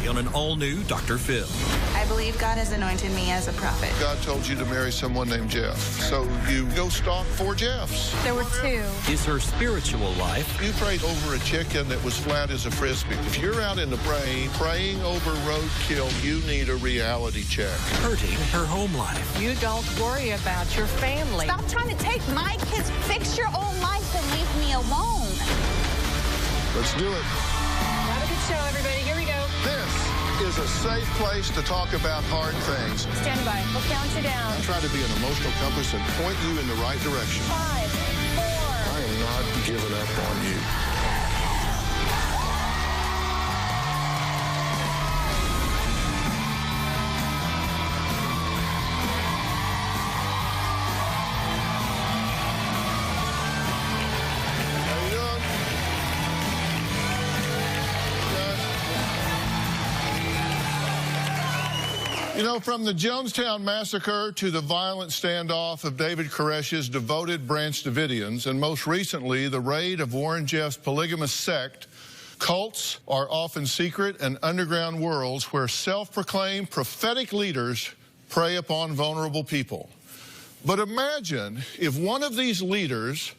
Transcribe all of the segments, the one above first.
Today on an all-new Dr. Phil. I believe God has anointed me as a prophet. God told you to marry someone named Jeff, so you go stalk 4 Jeffs. There were 2. Is her spiritual life? You prayed over a chicken that was flat as a Frisbee. If you're out in the brain praying over roadkill, you need a reality check. Hurting her home life. You don't worry about your family. Stop trying to take my kids. Fix your own life and leave me alone. Let's do it. Have a good show, everybody. Here we go. This is a safe place to talk about hard things. Stand by. We'll count you down. I try to be an emotional compass and point you in the right direction. 5, 4. I am not giving up on you. You know, from the Jonestown Massacre to the violent standoff of David Koresh's devoted Branch Davidians, and most recently, the raid of Warren Jeff's polygamous sect, cults are often secret and underground worlds where self-proclaimed prophetic leaders prey upon vulnerable people. But imagine if one of these leaders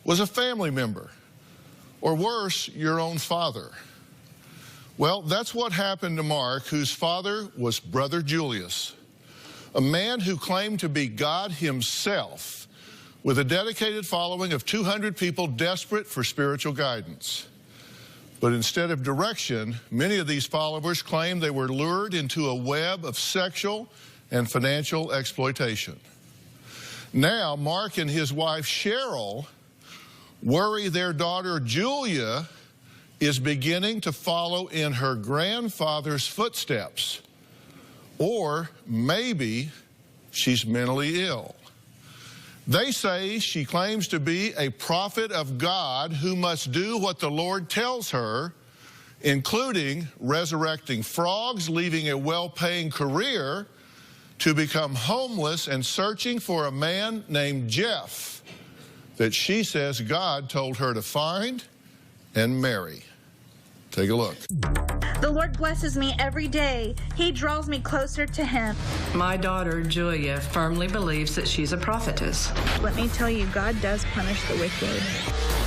was a family member, or worse, your own father. Well, that's what happened to Mark, whose father was Brother Julius, a man who claimed to be God himself, with a dedicated following of 200 people desperate for spiritual guidance. But instead of direction, many of these followers claimed they were lured into a web of sexual and financial exploitation. Now, Mark and his wife Cheryl worry their daughter Julia is beginning to follow in her grandfather's footsteps. Or maybe she's mentally ill. They say she claims to be a prophet of God who must do what the Lord tells her, including resurrecting frogs, leaving a well-paying career to become homeless and searching for a man named Jeff that she says God told her to find and marry. Take a look. The Lord blesses me every day. He draws me closer to Him. My daughter, Julia, firmly believes that she's a prophetess. Let me tell you, God does punish the wicked.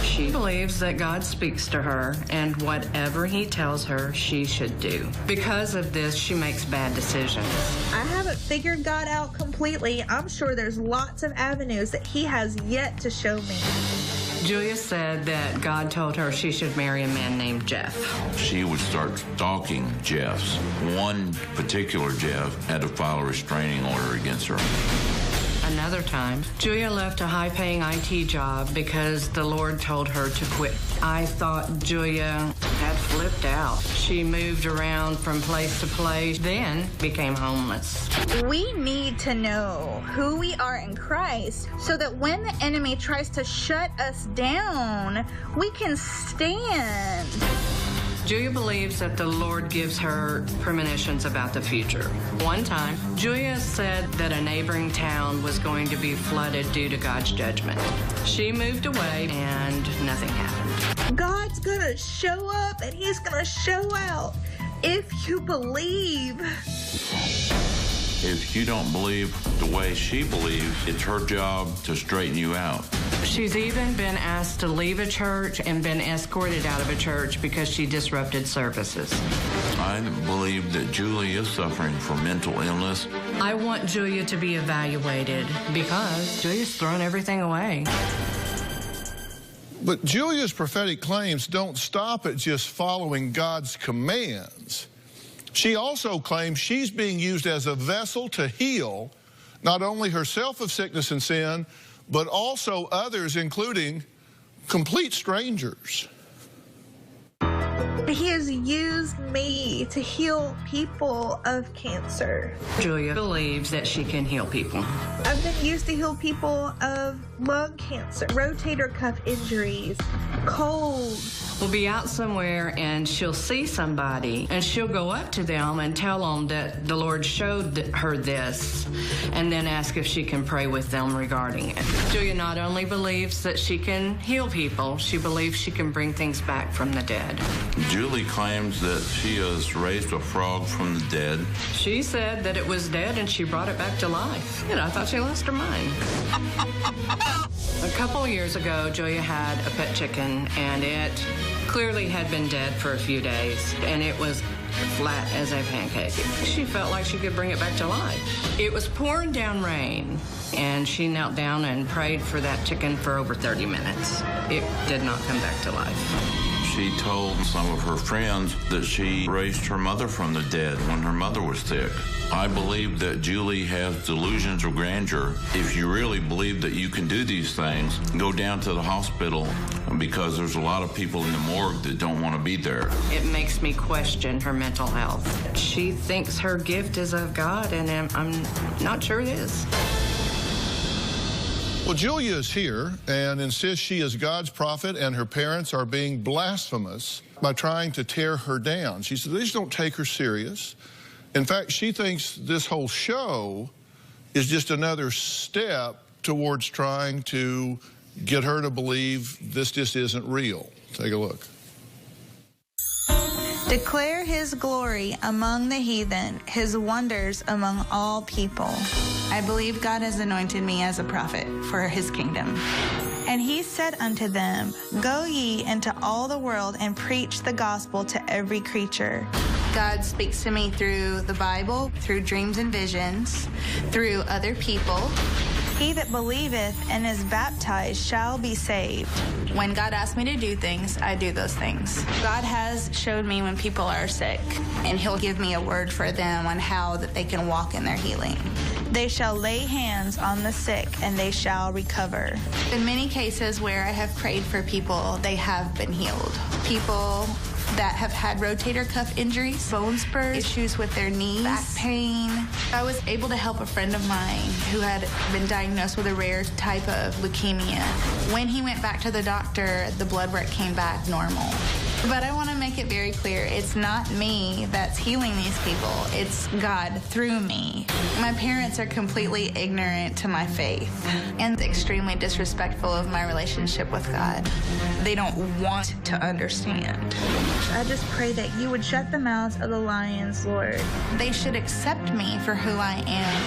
She believes that God speaks to her, and whatever He tells her, she should do. Because of this, she makes bad decisions. I haven't figured God out completely. I'm sure there's lots of avenues that He has yet to show me. Julia said that God told her she should marry a man named Jeff. She would start stalking Jeffs. One particular Jeff had to file a restraining order against her. Another time, Julia left a high-paying IT job because the Lord told her to quit. I thought Julia had flipped out. She moved around from place to place, then became homeless. We need to know who we are in Christ so that when the enemy tries to shut us down, we can stand. Julia believes that the Lord gives her premonitions about the future. One time, Julia said that a neighboring town was going to be flooded due to God's judgment. She moved away and nothing happened. God's gonna show up and He's gonna show out if you believe. If you don't believe the way she believes, it's her job to straighten you out. She's even been asked to leave a church and been escorted out of a church because she disrupted services. I believe that Julia is suffering from mental illness. I want Julia to be evaluated because Julia's thrown everything away. But Julia's prophetic claims don't stop at just following God's commands. She also claims she's being used as a vessel to heal not only herself of sickness and sin, but also others, including complete strangers. He has used me to heal people of cancer. Julia believes that she can heal people. I've been used to heal people of lung cancer, rotator cuff injuries, colds, will be out somewhere and she'll see somebody and she'll go up to them and tell them that the Lord showed her this and then ask if she can pray with them regarding it. Julia not only believes that she can heal people, she believes she can bring things back from the dead. Julie claims that she has raised a frog from the dead. She said that it was dead and she brought it back to life. And I thought she lost her mind. A couple years ago, Julia had a pet chicken, and it clearly had been dead for a few days, and it was flat as a pancake. She felt like she could bring it back to life. It was pouring down rain, and she knelt down and prayed for that chicken for over 30 minutes. It did not come back to life. She told some of her friends that she raised her mother from the dead when her mother was sick. I believe that Julie has delusions of grandeur. If you really believe that you can do these things, go down to the hospital, because there's a lot of people in the morgue that don't want to be there. It makes me question her mental health. She thinks her gift is of God, and I'm not sure it is. Well, Julia is here and insists she is God's prophet and her parents are being blasphemous by trying to tear her down. She said they just don't take her serious. In fact, she thinks this whole show is just another step towards trying to get her to believe this just isn't real. Take a look. Declare his glory among the heathen, his wonders among all people. I believe God has anointed me as a prophet for his kingdom. And he said unto them, Go ye into all the world and preach the gospel to every creature. God speaks to me through the Bible, through dreams and visions, through other people. He that believeth and is baptized shall be saved. When God asks me to do things, I do those things. God has showed me when people are sick, and he'll give me a word for them on how that they can walk in their healing. They shall lay hands on the sick, and they shall recover. In many cases where I have prayed for people, they have been healed. People that have had rotator cuff injuries, bone spurs, issues with their knees, back pain. I was able to help a friend of mine who had been diagnosed with a rare type of leukemia. When he went back to the doctor, the blood work came back normal. But I want to make it very clear, it's not me that's healing these people, it's God through me. My parents are completely ignorant to my faith and extremely disrespectful of my relationship with God. They don't want to understand. I just pray that you would shut the mouths of the lions, Lord. They should accept me for who I am.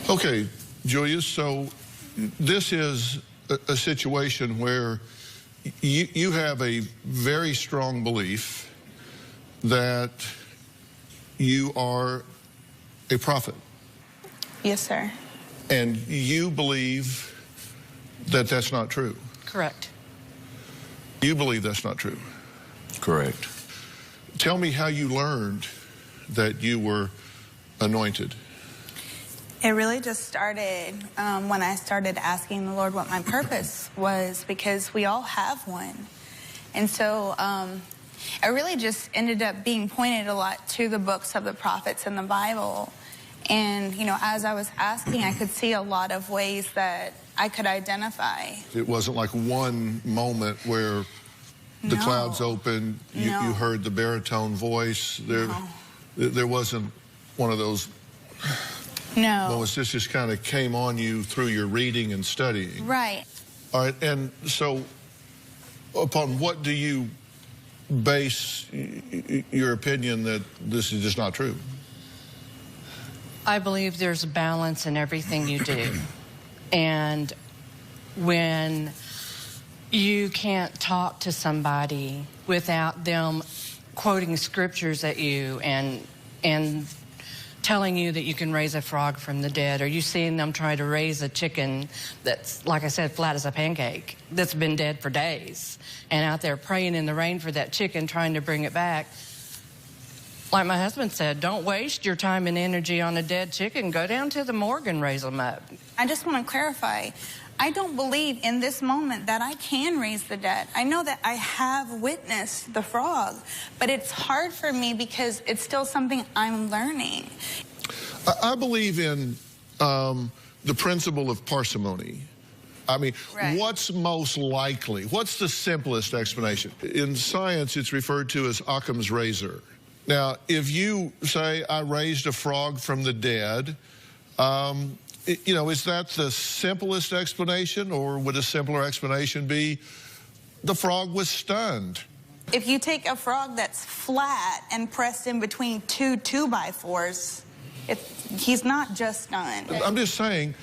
Okay, Julia, so this is a situation where you have a very strong belief that you are a prophet. Yes, sir. And you believe that that's not true. Correct. You believe that's not true. Correct. Tell me how you learned that you were anointed. It really just started when I started asking the Lord what my purpose was, because we all have one. And so I really just ended up being pointed a lot to the books of the prophets in the Bible. And, you know, as I was asking, I could see a lot of ways that I could identify. It wasn't like one moment where the clouds opened, you heard the baritone voice. There wasn't one of those moments. This just kind of came on you through your reading and studying. Right. All right, and so upon what do you base your opinion that this is just not true? I believe there's a balance in everything you do. And when you can't talk to somebody without them quoting scriptures at you and telling you that you can raise a frog from the dead, or you seeing them try to raise a chicken that's, like I said, flat as a pancake, that's been dead for days, and out there praying in the rain for that chicken, trying to bring it back. Like my husband said, don't waste your time and energy on a dead chicken. Go down to the morgue and raise them up. I just want to clarify, I don't believe in this moment that I can raise the dead. I know that I have witnessed the frog, but it's hard for me because it's still something I'm learning. I believe in the principle of parsimony. I mean, Right. what's most likely? What's the simplest explanation? In science, it's referred to as Occam's razor. Now, if you say, I raised a frog from the dead, you know, is that the simplest explanation, or would a simpler explanation be the frog was stunned? If you take a frog that's flat and pressed in between two 2x4s, he's not just stunned. I'm just saying,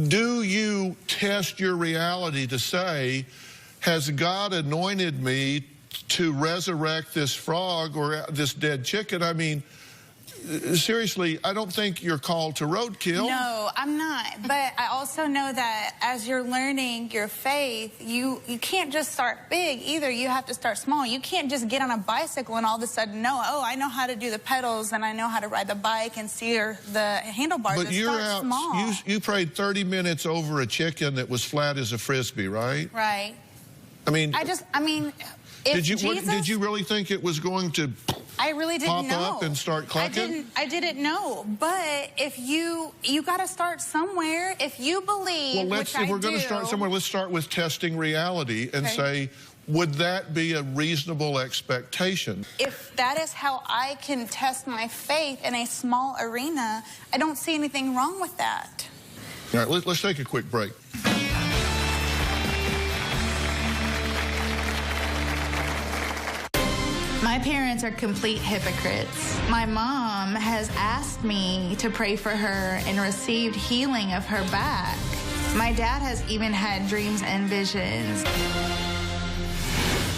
do you test your reality to say, has God anointed me to resurrect this frog or this dead chicken? I mean, seriously, I don't think you're called to roadkill. No, I'm not. But I also know that as you're learning your faith, you can't just start big either. You have to start small. You can't just get on a bicycle and all of a sudden know, oh, I know how to do the pedals and I know how to ride the bike and steer the handlebars. But you're out, small. you prayed 30 minutes over a chicken that was flat as a Frisbee, right? Right. I mean, if did you really think it was going to I really didn't know. Pop up and start clucking? I didn't know. But if you got to start somewhere. If you believe, well, if we're going to start somewhere, let's start with testing reality and say, would that be a reasonable expectation? If that is how I can test my faith in a small arena, I don't see anything wrong with that. All right, let's take a quick break. My parents are complete hypocrites. My mom has asked me to pray for her and received healing of her back. My dad has even had dreams and visions.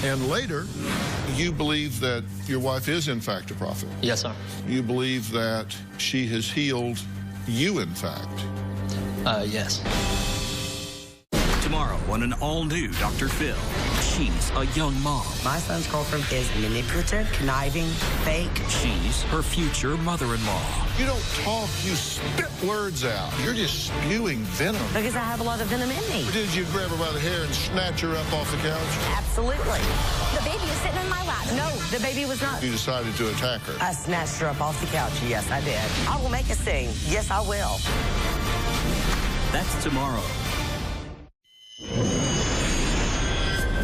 And later, you believe that your wife is, in fact, a prophet. Yes, sir. You believe that she has healed you, in fact. Yes. Tomorrow on an all-new Dr. Phil. She's a young mom. My son's girlfriend is manipulative, conniving, fake. She's her future mother-in-law. You don't talk, you spit words out. You're just spewing venom. Because I have a lot of venom in me. Did you grab her by the hair and snatch her up off the couch? Absolutely. The baby is sitting in my lap. No, the baby was not. You decided to attack her. I snatched her up off the couch. Yes, I did. I will make a scene. Yes, I will. That's tomorrow.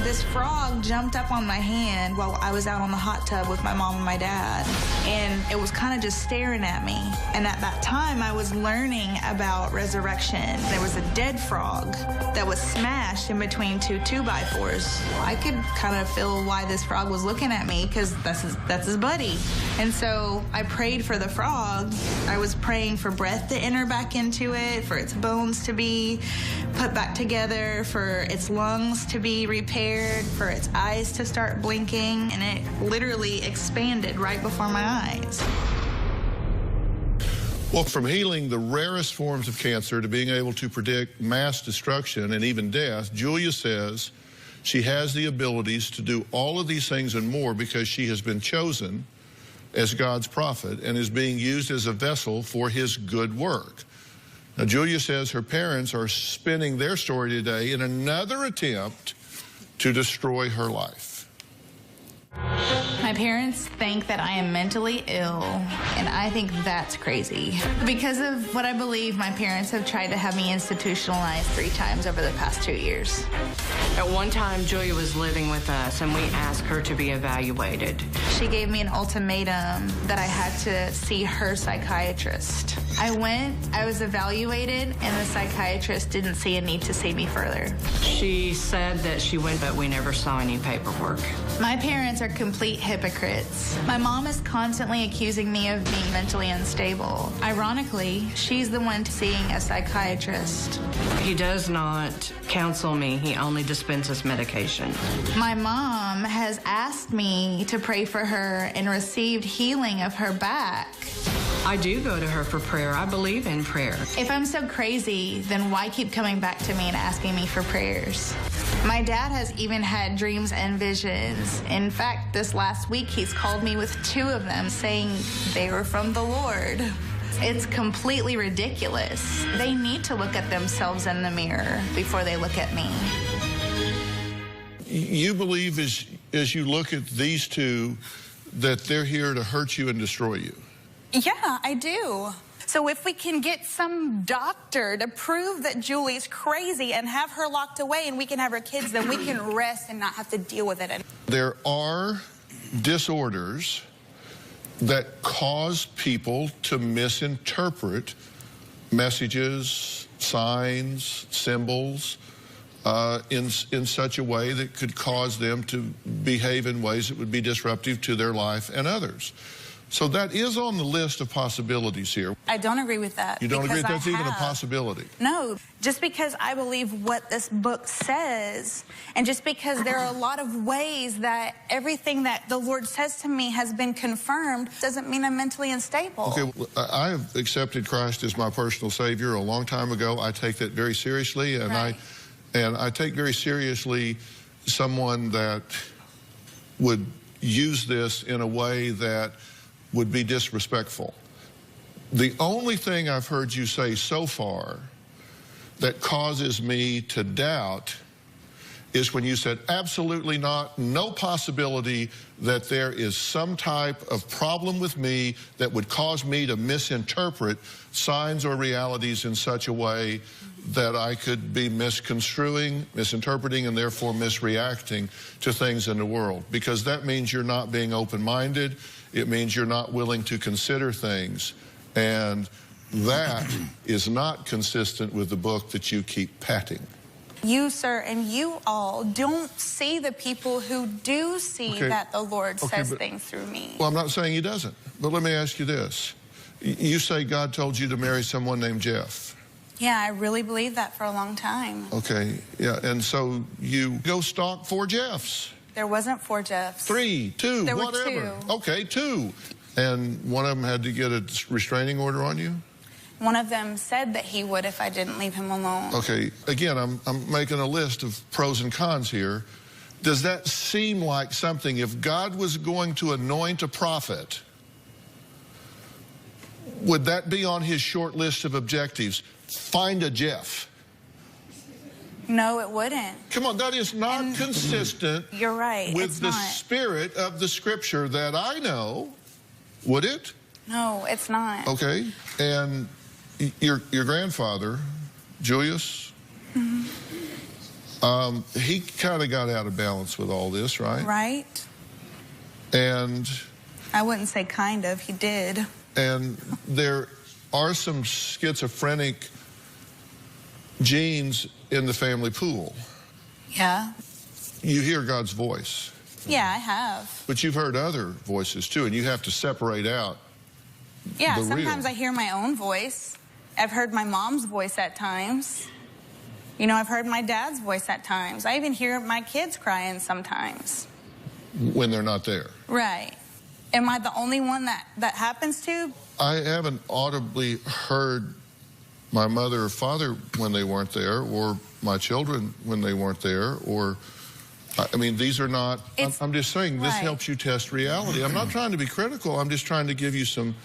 This frog jumped up on my hand while I was out on the hot tub with my mom and my dad. And it was kind of just staring at me. And at that time, I was learning about resurrection. There was a dead frog that was smashed in between two 2x4s. I could kind of feel why this frog was looking at me, because that's his buddy. And so I prayed for the frog. I was praying for breath to enter back into it, for its bones to be put back together, for its lungs to be repaired, for its eyes to start blinking, and it literally expanded right before my eyes. Well, from healing the rarest forms of cancer to being able to predict mass destruction and even death, Julia says she has the abilities to do all of these things and more because she has been chosen as God's prophet and is being used as a vessel for his good work. Now, Julia says her parents are spinning their story today in another attempt to destroy her life. My parents think that I am mentally ill, and I think that's crazy. Because of what I believe, my parents have tried to have me institutionalized 3 times over the past 2 years. At one time, Julia was living with us, and we asked her to be evaluated. She gave me an ultimatum that I had to see her psychiatrist. I went, I was evaluated, and the psychiatrist didn't see a need to see me further. She said that she went, but we never saw any paperwork. My parents are complete hypocrites. My mom is constantly accusing me of being mentally unstable. Ironically, she's the one seeing a psychiatrist. He does not counsel me. He only dispenses medication. My mom has asked me to pray for her and received healing of her back. I do go to her for prayer. I believe in prayer. If I'm so crazy, then why keep coming back to me and asking me for prayers? My dad has even had dreams and visions. In fact, this last week, he's called me with 2 of them, saying they were from the Lord. It's completely ridiculous. They need to look at themselves in the mirror before they look at me. You believe as you look at these 2 that they're here to hurt you and destroy you? Yeah, I do. So if we can get some doctor to prove that Julie's crazy and have her locked away and we can have her kids, then we can rest and not have to deal with it anymore. There are disorders that cause people to misinterpret messages, signs, symbols, in such a way that could cause them to behave in ways that would be disruptive to their life and others. So that is on the list of possibilities here. I don't agree with that. You don't agree that that's even a have. possibility? No, just because I believe what this book says, and just because there are a lot of ways that everything that the Lord says to me has been confirmed, doesn't mean I'm mentally unstable. Okay, well, I have accepted Christ as my personal Savior a long time ago. I take that very seriously, and right. I take very seriously someone that would use this in a way that would be disrespectful. The only thing I've heard you say so far that causes me to doubt is when you said absolutely not, no possibility that there is some type of problem with me that would cause me to misinterpret signs or realities in such a way that I could be misconstruing, misinterpreting, and therefore misreacting to things in the world. Because that means you're not being open-minded. It means you're not willing to consider things. And that is not consistent with the book that you keep patting. You, sir, and you all don't see the people who do see that the Lord says things through me. Well, I'm not saying he doesn't, but let me ask you this. You say God told you to marry someone named Jeff. Yeah, I really believed that for a long time. Okay, yeah, and so you go stalk 4 Jeffs. There wasn't 4 Jeffs. 3, 2, there whatever. Were 2. Okay, 2. And one of them had to get a restraining order on you? One of them said that he would if I didn't leave him alone. Okay, again, I'm making a list of pros and cons here. Does that seem like something, if God was going to anoint a prophet, would that be on his short list of objectives? Find a Jeff. No, it wouldn't. Come on, that is not consistent. You're right. With the spirit of the scripture that I know. Would it? No, it's not. Okay, and your grandfather, Julius, he kind of got out of balance with all this, right? Right. And I wouldn't say kind of, he did. And there are some schizophrenic genes in the family pool. Yeah. You hear God's voice. Yeah, I have. But you've heard other voices too, and you have to separate out. Yeah, sometimes I hear my own voice. I've heard my mom's voice at times. You know, I've heard my dad's voice at times. I even hear my kids crying sometimes. When they're not there. Right. Am I the only one that happens to? I haven't audibly heard my mother or father when they weren't there, or my children when they weren't there, or, I mean, these are not, I'm just saying this helps you test reality. I'm not trying to be critical, I'm just trying to give you some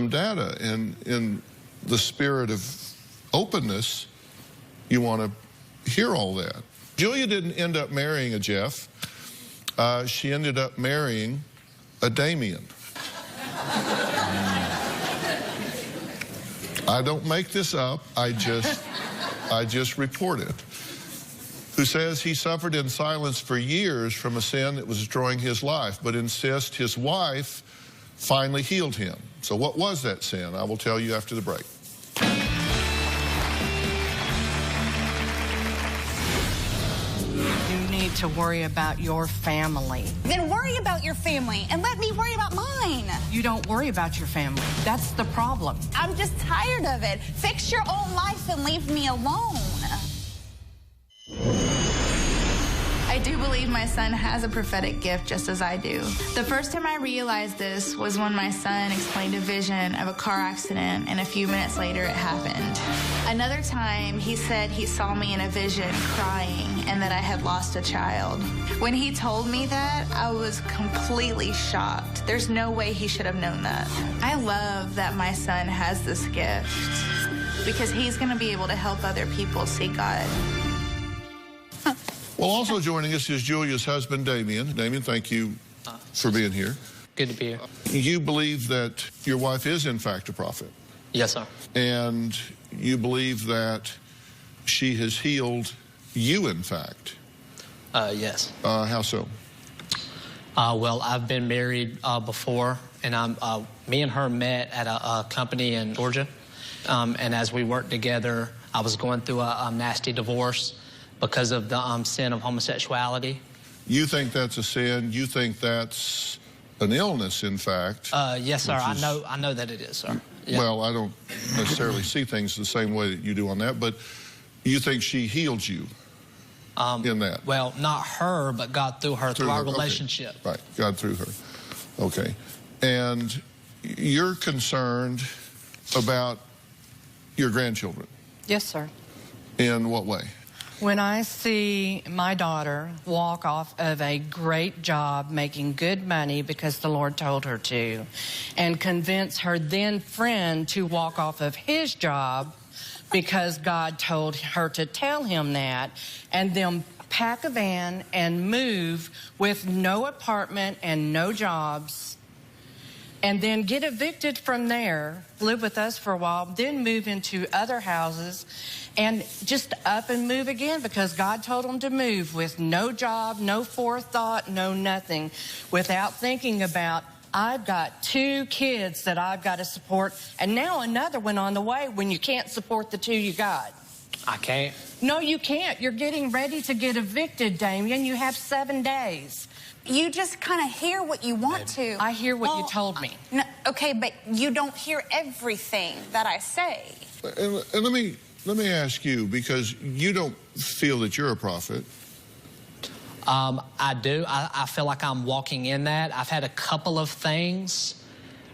data, and in the spirit of openness, you want to hear all that. Julia didn't end up marrying a Jeff. She ended up marrying a Damien. I don't make this up, I just report it. Who says he suffered in silence for years from a sin that was destroying his life, but insists his wife finally healed him. So what was that sin? I will tell you after the break. You need to worry about your family. Then worry about your family and let me worry about mine. You don't worry about your family. That's the problem. I'm just tired of it. Fix your own life and leave me alone. I do believe my son has a prophetic gift just as I do. The first time I realized this was when my son explained a vision of a car accident, and a few minutes later it happened. Another time he said he saw me in a vision crying and that I had lost a child. When he told me that, I was completely shocked. There's no way he should have known that. I love that my son has this gift because he's going to be able to help other people see God. Well, also joining us is Julia's husband, Damien. Damien, thank you for being here. Good to be here. You believe that your wife is, in fact, a prophet? Yes, sir. And you believe that she has healed you, in fact? Yes. How so? Well, I've been married before, and me and her met at a company in Georgia. And as we worked together, I was going through a nasty divorce because of the sin of homosexuality. You think that's a sin? You think that's an illness, in fact? Yes, sir. I know that it is, sir. Yeah. Well, I don't necessarily see things the same way that you do on that, but you think she healed you in that? Well, not her, but God through her, through our relationship. Okay. Right, God through her. Okay. And you're concerned about your grandchildren? Yes, sir. In what way? When I see my daughter walk off of a great job making good money because the Lord told her to, and convince her then friend to walk off of his job because God told her to tell him that, and then pack a van and move with no apartment and no jobs, and then get evicted from there, live with us for a while, then move into other houses, and just up and move again because God told them to move with no job, no forethought, no nothing, without thinking about, I've got 2 kids that I've got to support, and now another one on the way when you can't support the 2 you got. I can't. No, you can't. You're getting ready to get evicted, Damien. You have 7 days. You just kind of hear what you want to. I hear what you told me. No, okay, but you don't hear everything that I say. And let me ask you, because you don't feel that you're a prophet. I do. I feel like I'm walking in that. I've had a couple of things.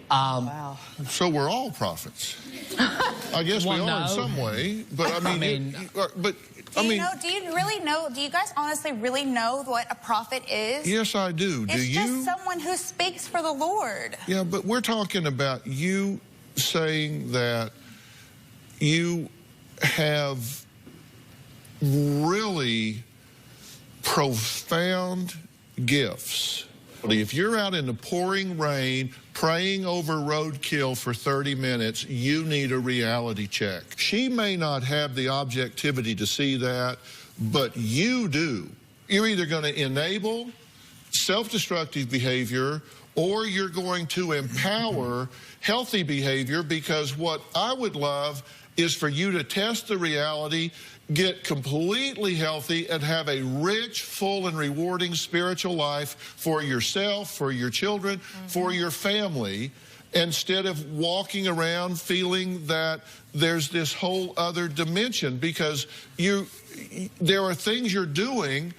Wow. So we're all prophets. I guess we are in some way, but I mean, do you guys honestly really know what a prophet is? Yes, I do. It's just someone who speaks for the Lord. Yeah, but we're talking about you saying that you have really profound gifts. If you're out in the pouring rain, praying over roadkill for 30 minutes, you need a reality check. She may not have the objectivity to see that, but you do. You're either going to enable self-destructive behavior or you're going to empower healthy behavior, because what I would love is for you to test the reality, get completely healthy, and have a rich, full, and rewarding spiritual life for yourself, for your children, for your family, instead of walking around feeling that there's this whole other dimension, because there are things you're doing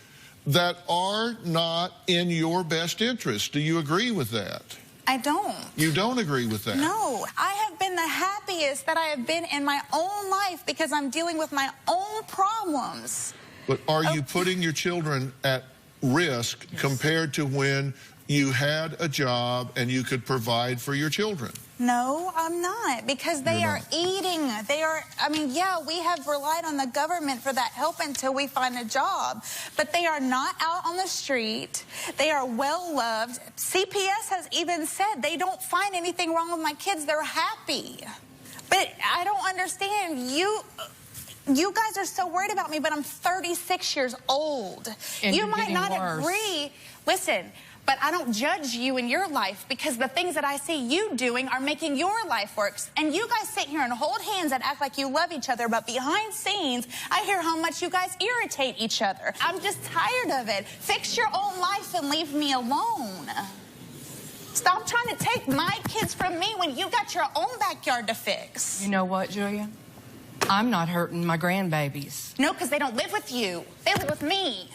that are not in your best interest. Do you agree with that? I don't. You don't agree with that? No. I have been the happiest that I have been in my own life because I'm dealing with my own problems. But are you putting your children at risk compared to when you had a job and you could provide for your children? No, I'm not, because they are eating. Yeah, we have relied on the government for that help until we find a job, but they are not out on the street. They are well loved. CPS has even said they don't find anything wrong with my kids. They're happy. But I don't understand. You guys are so worried about me, but I'm 36 years old. And you might not agree. Listen. But I don't judge you in your life, because the things that I see you doing are making your life worse. And you guys sit here and hold hands and act like you love each other, but behind scenes, I hear how much you guys irritate each other. I'm just tired of it. Fix your own life and leave me alone. Stop trying to take my kids from me when you got your own backyard to fix. You know what, Julia? I'm not hurting my grandbabies. No, because they don't live with you. They live with me.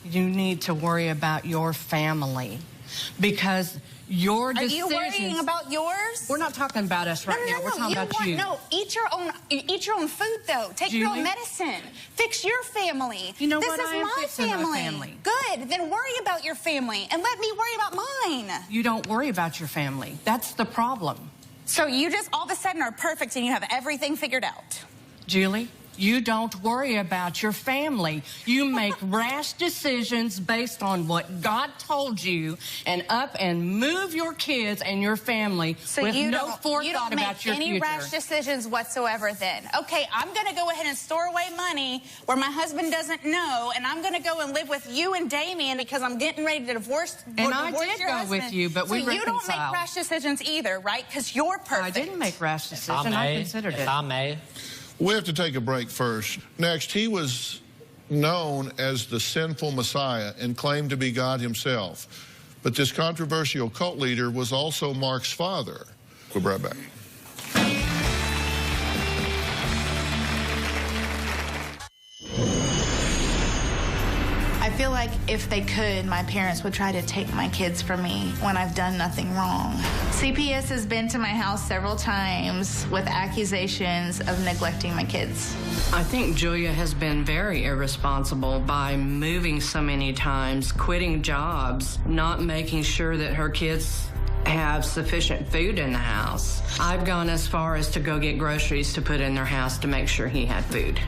You need to worry about your family, because your decisions... Are you worrying about yours? We're not talking about us right now. We're talking about you. No, eat your own food, though. Take your own medicine. Fix your family. You know this what? Is I am my fixing family. my family. Good. Then worry about your family and let me worry about mine. You don't worry about your family. That's the problem. So you just all of a sudden are perfect and you have everything figured out. Julie, You don't worry about your family. You make rash decisions based on what God told you and up and move your kids and your family with no forethought about your future. You don't make any rash decisions whatsoever then. Okay, I'm going to go ahead and store away money where my husband doesn't know, and I'm going to go and live with you and Damien because I'm getting ready to divorce And I did your go husband. with you, but we reconciled. So you don't make rash decisions either, right? Because you're perfect. I didn't make rash decisions. I considered it. If I may. We have to take a break first. Next, he was known as the sinful Messiah and claimed to be God himself. But this controversial cult leader was also Mark's father. We'll be right back. I feel like if they could, my parents would try to take my kids from me when I've done nothing wrong. CPS has been to my house several times with accusations of neglecting my kids. I think Julia has been very irresponsible by moving so many times, quitting jobs, not making sure that her kids have sufficient food in the house. I've gone as far as to go get groceries to put in their house to make sure he had food.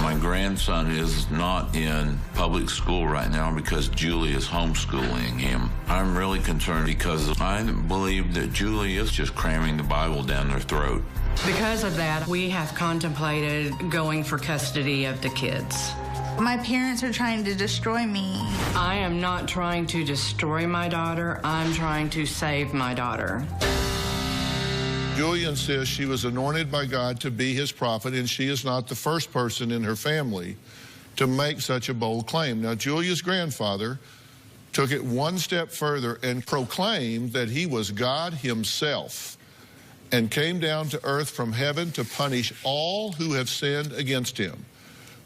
My grandson is not in public school right now because Julie is homeschooling him. I'm really concerned because I believe that Julie is just cramming the Bible down their throat. Because of that, we have contemplated going for custody of the kids. My parents are trying to destroy me. I am not trying to destroy my daughter. I'm trying to save my daughter. Julia insists she was anointed by God to be his prophet, and she is not the first person in her family to make such a bold claim. Now, Julia's grandfather took it one step further and proclaimed that he was God himself and came down to earth from heaven to punish all who have sinned against him.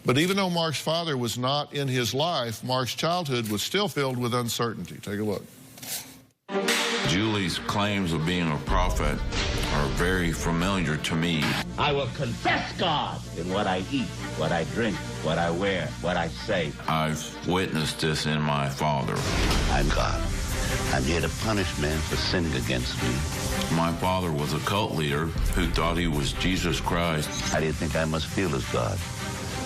But even though Mark's father was not in his life, Mark's childhood was still filled with uncertainty. Take a look. Julie's claims of being a prophet are very familiar to me. I will confess God in what I eat, what I drink, what I wear, what I say. I've witnessed this in my father. I'm God. I'm here to punish men for sinning against me. My father was a cult leader who thought he was Jesus Christ. How do you think I must feel as God?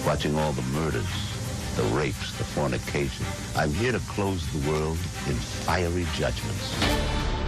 Watching all the murders, the rapes, the fornication. I'm here to close the world in fiery judgments.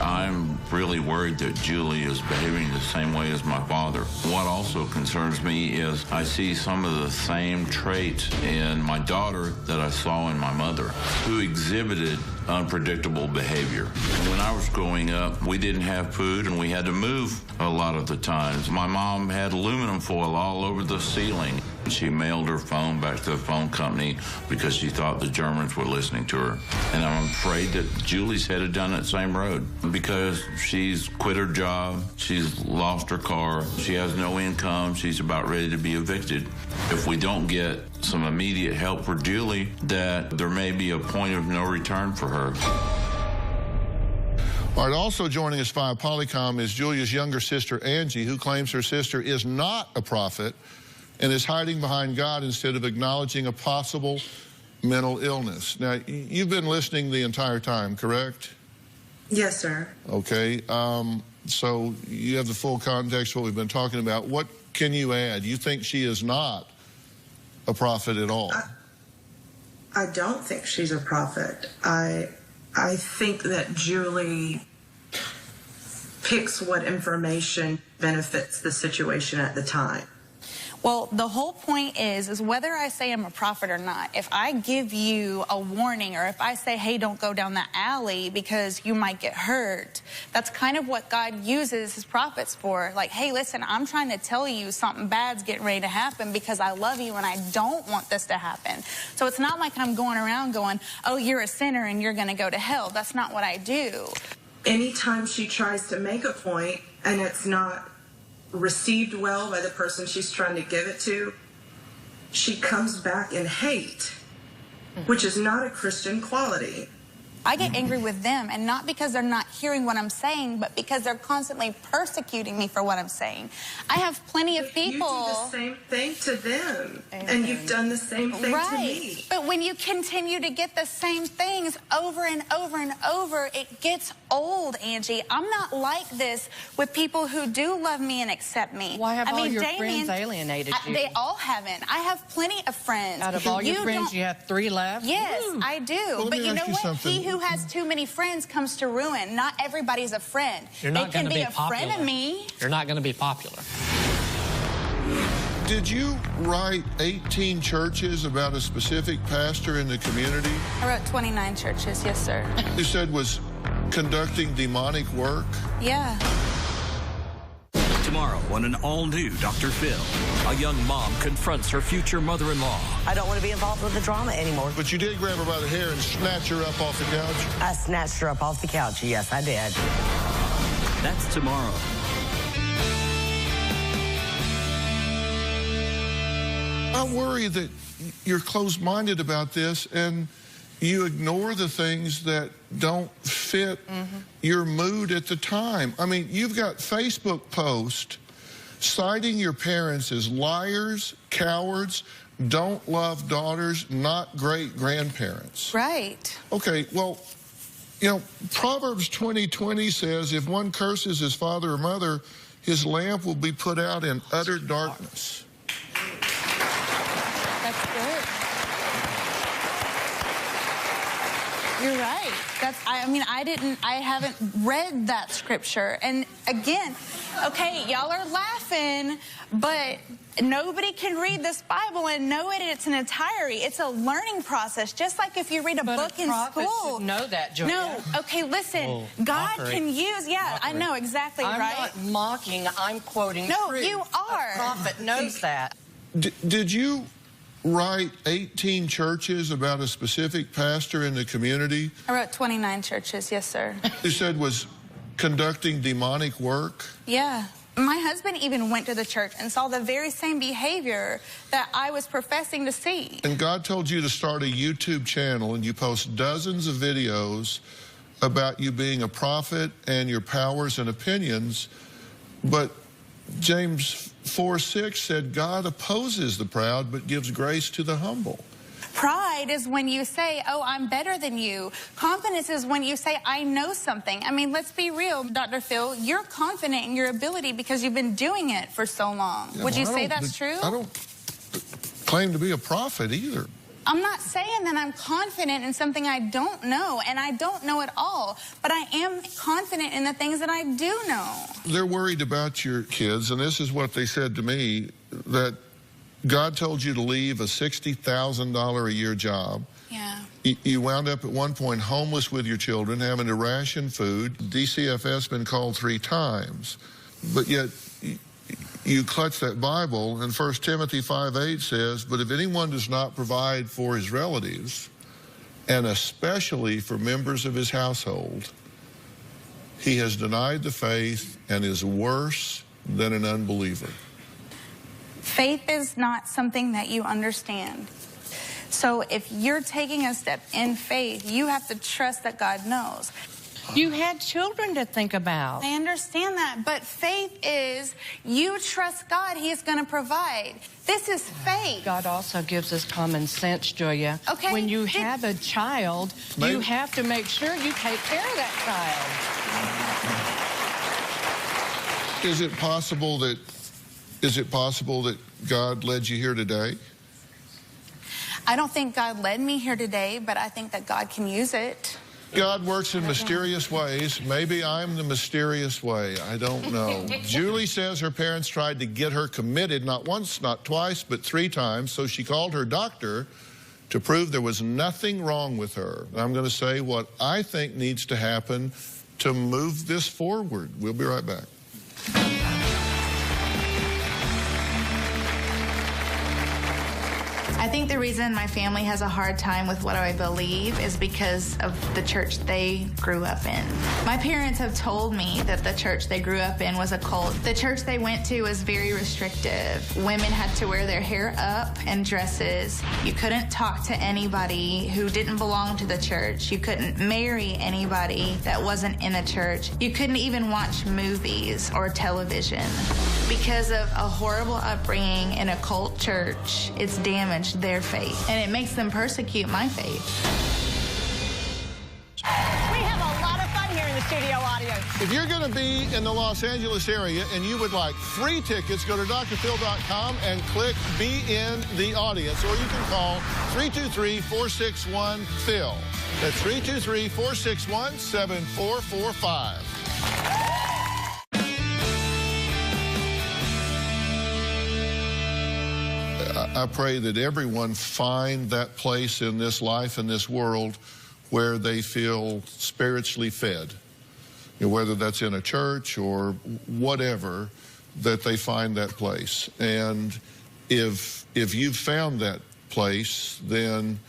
I'm really worried that Julie is behaving the same way as my father. What also concerns me is I see some of the same traits in my daughter that I saw in my mother, who exhibited unpredictable behavior. When I was growing up, we didn't have food and we had to move a lot of the times. My mom had aluminum foil all over the ceiling. She mailed her phone back to the phone company because she thought the Germans were listening to her. And I'm afraid that Julie's headed down that same road because she's quit her job, she's lost her car, she has no income, she's about ready to be evicted. If we don't get some immediate help for Julie, that there may be a point of no return for her. All right, also joining us via Polycom is Julia's younger sister, Angie, who claims her sister is not a prophet and is hiding behind God instead of acknowledging a possible mental illness. Now, you've been listening the entire time, correct? Yes, sir. Okay, so you have the full context of what we've been talking about. What can you add? You think she is not a prophet at all? I don't think she's a prophet. I think that Julie picks what information benefits the situation at the time. Well, the whole point is whether I say I'm a prophet or not, if I give you a warning or if I say, hey, don't go down that alley because you might get hurt, that's kind of what God uses his prophets for. Like, hey, listen, I'm trying to tell you something bad's getting ready to happen because I love you and I don't want this to happen. So it's not like I'm going around going, oh, you're a sinner and you're going to go to hell. That's not what I do. Anytime she tries to make a point and it's not received well by the person she's trying to give it to, she comes back in hate, which is not a Christian quality. I get angry with them, and not because they're not hearing what I'm saying, but because they're constantly persecuting me for what I'm saying. I have plenty of people. You do the same thing to them, and you've done the same thing to me. But when you continue to get the same things over and over and over, it gets old, Angie. I'm not like this with people who do love me and accept me. Why have all your Damien, friends alienated you? They all haven't. I have plenty of friends. Out of all your friends, you have 3 left? Yes, Woo. I do. Well, but you know what? Something. He who has too many friends comes to ruin. Not everybody's a friend. You're not they can be a popular. friend of me. You're not going to be popular. Did you write 18 churches about a specific pastor in the community? I wrote 29 churches, yes, sir. You said was conducting demonic work? Yeah. Tomorrow on an all-new Dr. Phil, a young mom confronts her future mother-in-law. I don't want to be involved with the drama anymore. But you did grab her by the hair and snatch her up off the couch? I snatched her up off the couch. Yes, I did. That's tomorrow. I worry that you're closed-minded about this and you ignore the things that don't fit your mood at the time. I mean, you've got Facebook posts citing your parents as liars, cowards, don't love daughters, not great grandparents. Right. Okay, well, you know, Proverbs 20:20 says, if one curses his father or mother, his lamp will be put out in utter darkness. That's good. You're right. I haven't read that scripture. And again, okay, y'all are laughing, but nobody can read this Bible and know it in its entirety. It's a learning process, just like if you read a book in school. Should know that, Joya. No, okay, listen. God can use, I know exactly, I'm right? not mocking, I'm quoting No, truth. you are. A prophet knows that. Did you write 18 churches about a specific pastor in the community? I wrote 29 churches, yes, sir. You said was conducting demonic work? Yeah. My husband even went to the church and saw the very same behavior that I was professing to see. And God told you to start a YouTube channel, and you post dozens of videos about you being a prophet and your powers and opinions. But James 4:6 said God opposes the proud but gives grace to the humble. Pride is when you say, oh, I'm better than you. Confidence is when you say, I know something. I mean, let's be real, Dr. Phil. You're confident in your ability because you've been doing it for so long. Yeah, Would you say that's true? I don't claim to be a prophet either. I'm not saying that I'm confident in something I don't know, and I don't know it all, but I am confident in the things that I do know. They're worried about your kids, and this is what they said to me, that God told you to leave a $60,000 a year job. Yeah. You wound up at one point homeless with your children, having to ration food. DCFS been called 3 times, but yet you clutch that Bible, and 1 Timothy 5:8 says, but if anyone does not provide for his relatives, and especially for members of his household, he has denied the faith and is worse than an unbeliever. Faith is not something that you understand. So if you're taking a step in faith, you have to trust that God knows. You had children to think about. I understand that, but faith is you trust God, He's going to provide. This is faith. God also gives us common sense, Julia. Okay. When you have a child, you have to make sure you take care of that child. Is it possible that God led you here today? I don't think God led me here today, but I think that God can use it. God works in mysterious ways. Maybe I'm the mysterious way. I don't know. Julie says her parents tried to get her committed, not once, not twice, but 3 times. So she called her doctor to prove there was nothing wrong with her. I'm going to say what I think needs to happen to move this forward. We'll be right back. I think the reason my family has a hard time with what I believe is because of the church they grew up in. My parents have told me that the church they grew up in was a cult. The church they went to was very restrictive. Women had to wear their hair up and dresses. You couldn't talk to anybody who didn't belong to the church. You couldn't marry anybody that wasn't in a church. You couldn't even watch movies or television. Because of a horrible upbringing in a cult church, it's damaged their faith, and it makes them persecute my faith. We have a lot of fun here in the studio audience. If you're going to be in the Los Angeles area and you would like free tickets, go to drphil.com and click Be in the Audience, or you can call 323-461-PHIL. That's 323-461-7445. I pray that everyone find that place in this life, in this world, where they feel spiritually fed. You know, whether that's in a church or whatever, that they find that place. And if you've found that place, then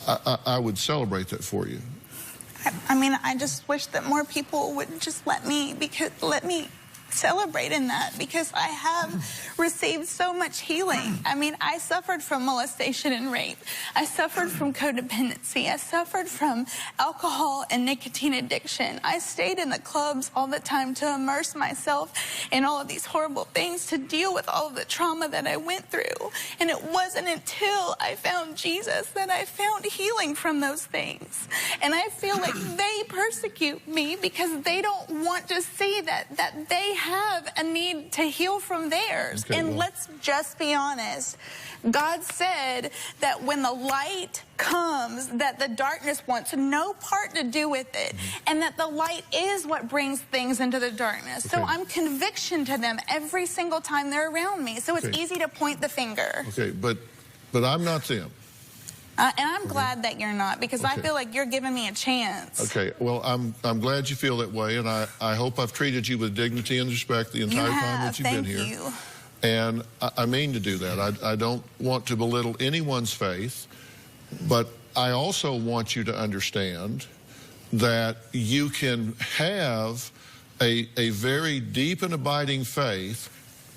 I would celebrate that for you. I mean, I just wish that more people would just let me celebrate in that, because I have received so much healing. I mean, I suffered from molestation and rape. I suffered from codependency. I suffered from alcohol and nicotine addiction. I stayed in the clubs all the time to immerse myself in all of these horrible things, to deal with all of the trauma that I went through. And it wasn't until I found Jesus that I found healing from those things. And I feel like they persecute me because they don't want to see that they have a need to heal from theirs. Okay, and let's just be honest. God said that when the light comes, that the darkness wants no part to do with it, and that the light is what brings things into the darkness. Okay. So I'm conviction to them every single time they're around me. So it's easy to point the finger. Okay, but I'm not them. And I'm glad that you're not, because I feel like you're giving me a chance. Okay, well, I'm glad you feel that way, and I hope I've treated you with dignity and respect the entire time that you've been here. Thank you. And I mean to do that. I don't want to belittle anyone's faith, but I also want you to understand that you can have a very deep and abiding faith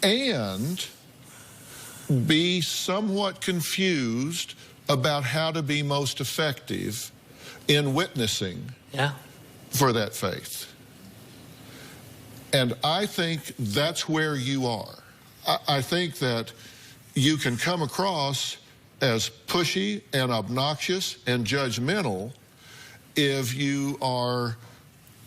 and be somewhat confused about how to be most effective in witnessing for that faith. And I think that's where you are. I think that you can come across as pushy and obnoxious and judgmental if you are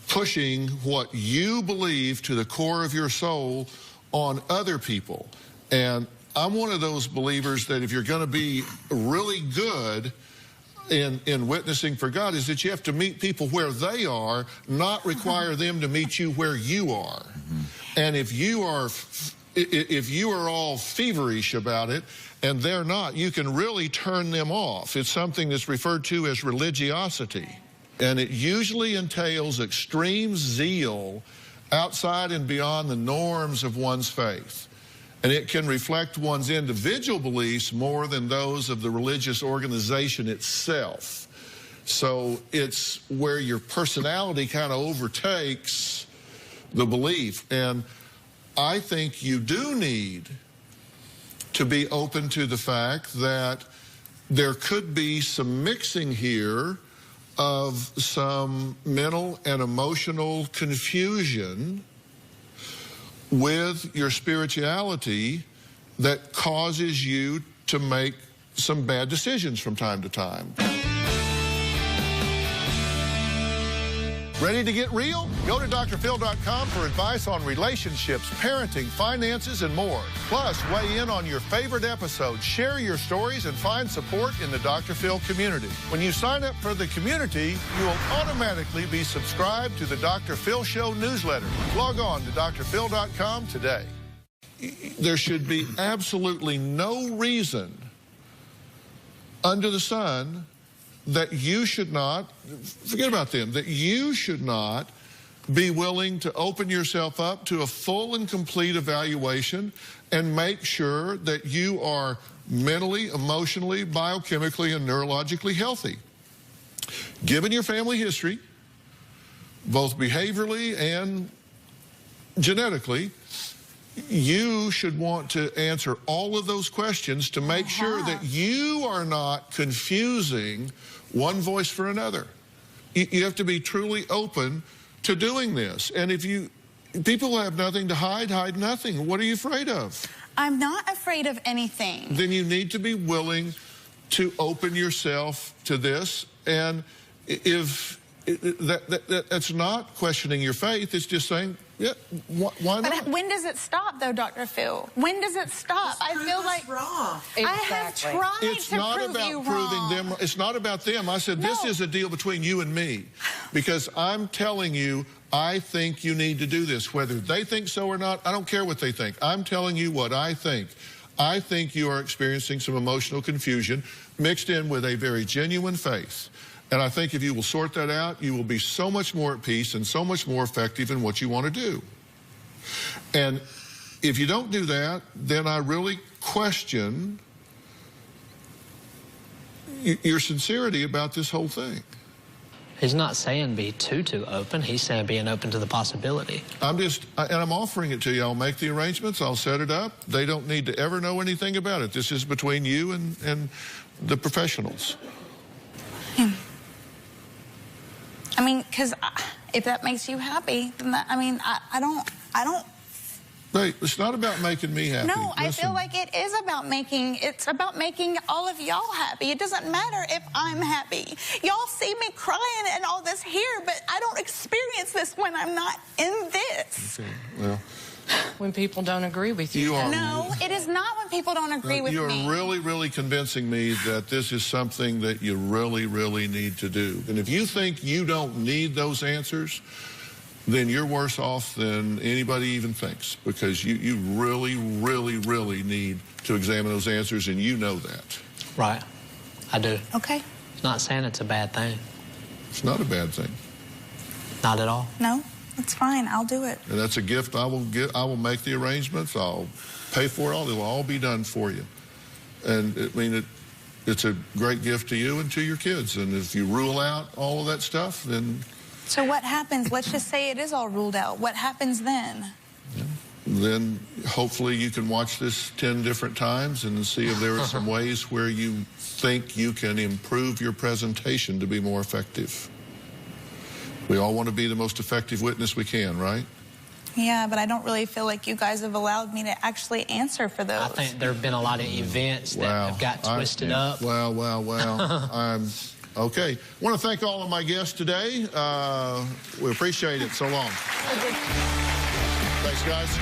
pushing what you believe to the core of your soul on other people. And I'm one of those believers that if you're going to be really good in witnessing for God, is that you have to meet people where they are, not require them to meet you where you are. And if you are all feverish about it and they're not, you can really turn them off. It's something that's referred to as religiosity. And it usually entails extreme zeal outside and beyond the norms of one's faith. And it can reflect one's individual beliefs more than those of the religious organization itself. So it's where your personality kind of overtakes the belief. And I think you do need to be open to the fact that there could be some mixing here of some mental and emotional confusion with your spirituality that causes you to make some bad decisions from time to time. Ready to get real? Go to drphil.com for advice on relationships, parenting, finances, and more. Plus, weigh in on your favorite episodes, share your stories, and find support in the Dr. Phil community. When you sign up for the community, you will automatically be subscribed to the Dr. Phil Show newsletter. Log on to drphil.com today. There should be absolutely no reason under the sun that you should not, forget about them, that you should not be willing to open yourself up to a full and complete evaluation and make sure that you are mentally, emotionally, biochemically, and neurologically healthy. Given your family history, both behaviorally and genetically, you should want to answer all of those questions to make sure that you are not confusing one voice for another. You have to be truly open to doing this. And if people have nothing to hide, hide nothing. What are you afraid of? I'm not afraid of anything. Then you need to be willing to open yourself to this. And if that's not questioning your faith, it's just saying, yeah, why not? But when does it stop, though, Dr. Phil? When does it stop? I feel like wrong. I have tried to prove you wrong. It's not about them. I said, this is a deal between you and me, because I'm telling you, I think you need to do this. Whether they think so or not, I don't care what they think. I'm telling you what I think. I think you are experiencing some emotional confusion mixed in with a very genuine faith. And I think if you will sort that out, you will be so much more at peace and so much more effective in what you want to do. And if you don't do that, then I really question your sincerity about this whole thing. He's not saying be too open. He's saying being open to the possibility. And I'm offering it to you. I'll make the arrangements. I'll set it up. They don't need to ever know anything about it. This is between you and the professionals. I mean, because if that makes you happy, then that, I mean, I don't. Hey, it's not about making me happy. No, Listen. I feel like it is about it's about making all of y'all happy. It doesn't matter if I'm happy. Y'all see me crying and all this here, but I don't experience this when I'm not in this. Okay, well. When people don't agree with you. No, it is not when people don't agree with me. You're really, really convincing me that this is something that you really, really need to do. And if you think you don't need those answers, then you're worse off than anybody even thinks, because you really, really, really need to examine those answers, and you know that. Right. I do. Okay. Not saying it's a bad thing. It's not a bad thing. Not at all. No, it's fine. I'll do it. And that's a gift I will get. I will make the arrangements. I'll pay for it all. It'll all be done for you. And I mean, it's a great gift to you and to your kids. And if you rule out all of that stuff, then... So what happens? Let's just say it is all ruled out. What happens then? Then hopefully you can watch this 10 different times and see if there are some ways where you think you can improve your presentation to be more effective. We all want to be the most effective witness we can, right? Yeah, but I don't really feel like you guys have allowed me to actually answer for those. I think there have been a lot of events that have got twisted up. Well. Okay. I want to thank all of my guests today. We appreciate it so long. Thanks, guys.